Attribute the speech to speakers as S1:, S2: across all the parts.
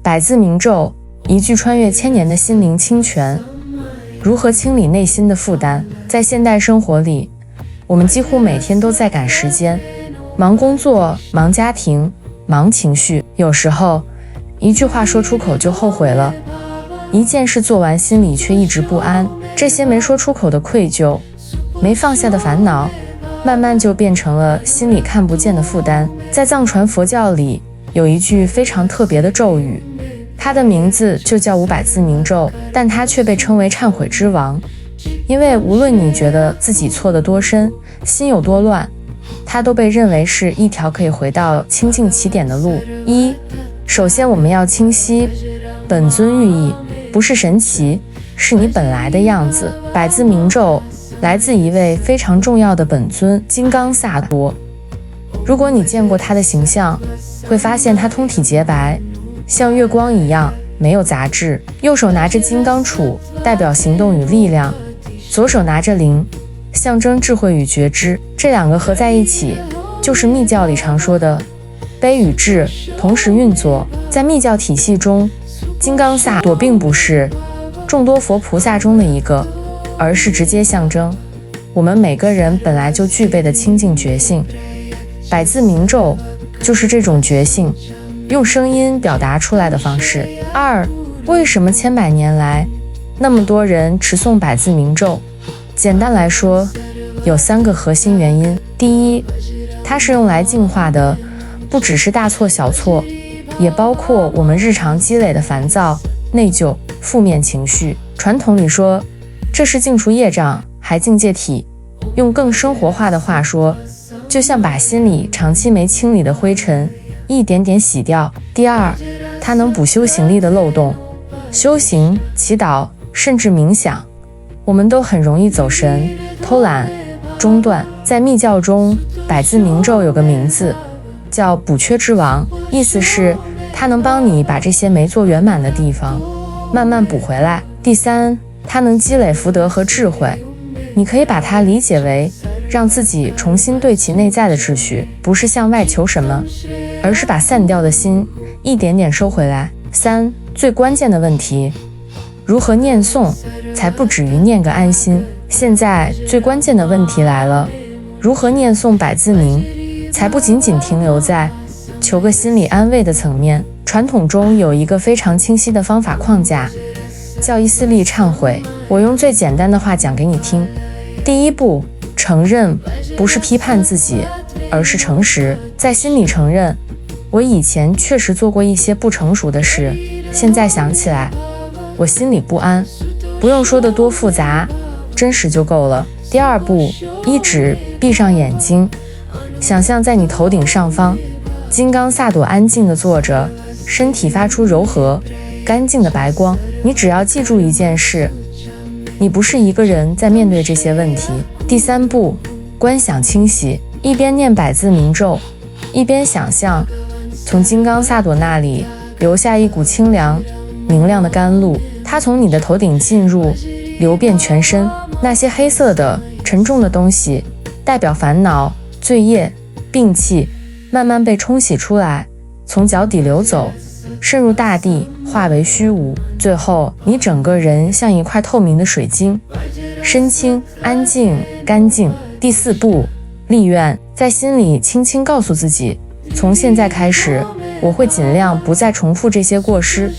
S1: 百字明咒，一句穿越千年的心灵清泉。如何清理内心的负担？在现代生活里，我们几乎每天都在赶时间，忙工作，忙家庭，忙情绪。有时候，一句话说出口就后悔了，一件事做完心里却一直不安。这些没说出口的愧疚，没放下的烦恼，慢慢就变成了心里看不见的负担。在藏传佛教里，有一句非常特别的咒语，它的名字就叫500字明咒，但它却被称为忏悔之王。因为无论你觉得自己错得多深，心有多乱，它都被认为是一条可以回到清净起点的路。首先我们要清晰本尊寓意，不是神奇，是你本来的样子。百字明咒来自一位非常重要的本尊金刚萨埵。如果你见过他的形象，会发现他通体洁白，像月光一样没有杂质。右手拿着金刚杵，代表行动与力量；左手拿着铃，象征智慧与觉知。这两个合在一起，就是密教里常说的悲与智同时运作。在密教体系中，金刚萨埵并不是众多佛菩萨中的一个，而是直接象征我们每个人本来就具备的清净觉性。百字明咒就是这种觉性用声音表达出来的方式。为什么千百年来那么多人持诵百字明咒？简单来说，有3个核心原因。第一，它是用来净化的，不只是大错小错，也包括我们日常积累的烦躁、内疚、负面情绪。传统里说，这是净除业障，还净戒体。用更生活化的话说，就像把心里长期没清理的灰尘一点点洗掉。第二，它能补修行力的漏洞。修行、祈祷，甚至冥想，我们都很容易走神、偷懒、中断。在密教中，百字明咒有个名字叫补缺之王，意思是它能帮你把这些没做圆满的地方慢慢补回来。第三，它能积累福德和智慧，你可以把它理解为让自己重新对齐内在的秩序，不是向外求什么，而是把散掉的心一点点收回来。最关键的问题，如何念诵才不止于念个安心？现在最关键的问题来了，如何念诵百字明才不仅仅停留在求个心理安慰的层面？传统中有一个非常清晰的方法框架，叫伊斯利忏悔。我用最简单的话讲给你听。第一步，承认，不是批判自己，而是诚实。在心里承认，我以前确实做过一些不成熟的事，现在想起来，我心里不安。不用说得多复杂，真实就够了。第二步，一指闭上眼睛，想象在你头顶上方，金刚萨埵安静地坐着，身体发出柔和、干净的白光。你只要记住一件事，你不是一个人在面对这些问题。第三步，观想清晰，一边念百字明咒，一边想象从金刚萨埵那里流下一股清凉明亮的甘露，它从你的头顶进入，流遍全身。那些黑色的沉重的东西代表烦恼、罪业、病气，慢慢被冲洗出来，从脚底流走，渗入大地，化为虚无。最后你整个人像一块透明的水晶，身轻、安静、干净。第四步，立愿，在心里轻轻告诉自己，从现在开始，我会尽量不再重复这些过失，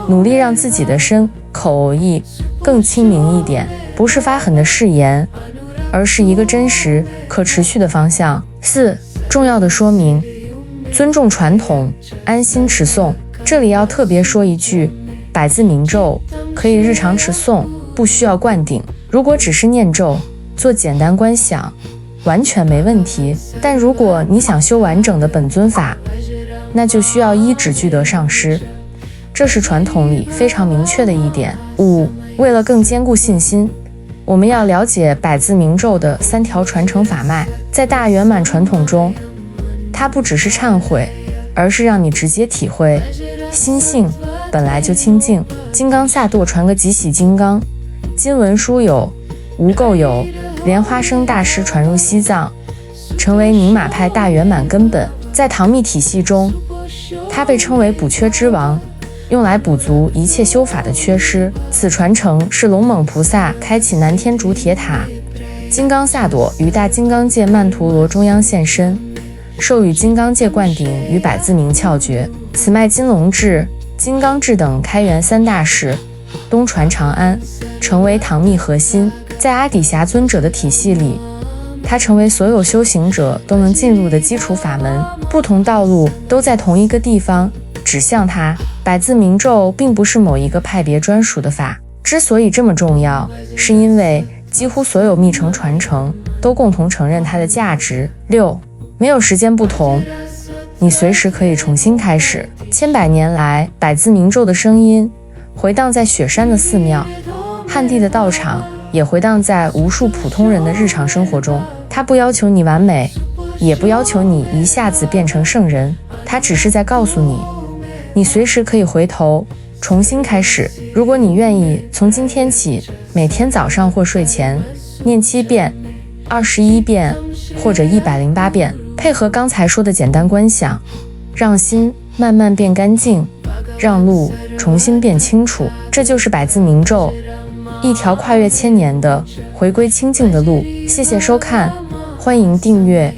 S1: 努力让自己的身口意更清明一点。不是发狠的誓言，而是一个真实可持续的方向。重要的说明，尊重传统，安心持诵。这里要特别说一句，百字明咒可以日常持诵，不需要灌顶。如果只是念咒，做简单观想，完全没问题。但如果你想修完整的本尊法，那就需要依止具德上师，这是传统里非常明确的一点。为了更坚固信心，我们要了解百字明咒的3条传承法脉。在大圆满传统中，它不只是忏悔，而是让你直接体会心性本来就清净。金刚萨埵传个吉喜金刚，金文殊有，无垢有，莲花生大师传入西藏，成为宁玛派大圆满根本。在唐密体系中，它被称为补缺之王，用来补足一切修法的缺失。此传承是龙猛菩萨开启南天竺铁塔，金刚萨埵于大金刚界曼荼罗中央现身，授予金刚界灌顶与百字明窍诀。此脉金龙智、金刚智等开元三大士，东传长安，成为唐密核心。在阿底峡尊者的体系里，它成为所有修行者都能进入的基础法门，不同道路都在同一个地方指向它。百字明咒并不是某一个派别专属的法，之所以这么重要，是因为几乎所有密乘传承都共同承认它的价值。6. 没有时间不同，你随时可以重新开始。千百年来，百字明咒的声音回荡在雪山的寺庙、汉地的道场，也回荡在无数普通人的日常生活中。它不要求你完美，也不要求你一下子变成圣人，它只是在告诉你，你随时可以回头重新开始。如果你愿意，从今天起，每天早上或睡前念7遍、21遍或者108遍，配合刚才说的简单观想，让心慢慢变干净，让路重新变清楚。这就是百字明咒，一条跨越千年的回归清净的路。谢谢收看，欢迎订阅。